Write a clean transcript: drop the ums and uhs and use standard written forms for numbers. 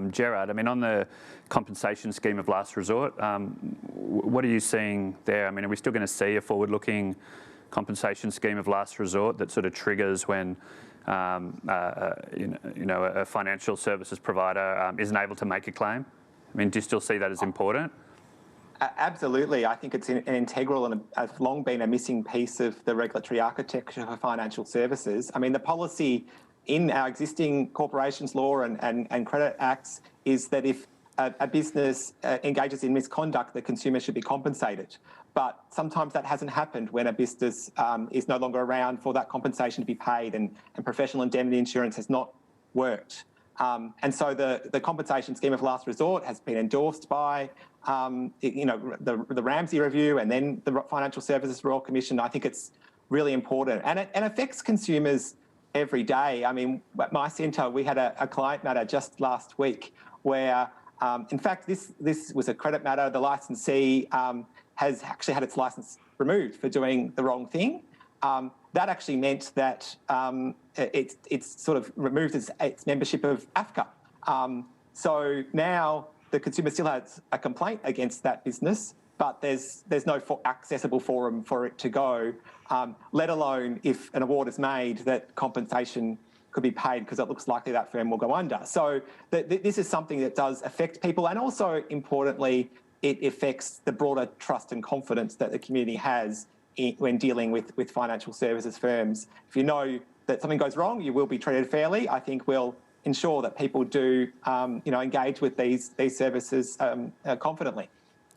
Gerard, I mean, on the compensation scheme of last resort, what are you seeing there? I mean, are we still going to see a forward-looking compensation scheme of last resort that sort of triggers when a financial services provider isn't able to make a claim? I mean, do you still see that as important? Absolutely. I think it's an integral and has long been a missing piece of the regulatory architecture for financial services. I mean, the policy in our existing corporations law and credit acts is that if a business engages in misconduct, the consumer should be compensated. But sometimes that hasn't happened when a business is no longer around for that compensation to be paid, and professional indemnity insurance has not worked. And so the compensation scheme of last resort has been endorsed by the Ramsey Review and then the Financial Services Royal Commission. I think it's really important, and it affects consumers every day. I mean, at my centre, we had a client matter just last week where, in fact, this was a credit matter. The licensee has actually had its licence removed for doing the wrong thing. That actually meant that it's sort of removed its membership of AFCA. So now the consumer still has a complaint against that business, but there's no accessible forum for it to go, let alone if an award is made that compensation could be paid because it looks likely that firm will go under. So this is something that does affect people, and also importantly, it affects the broader trust and confidence that the community has when dealing with financial services firms. If you know that something goes wrong, you will be treated fairly. I think we'll ensure that people do engage with these services confidently.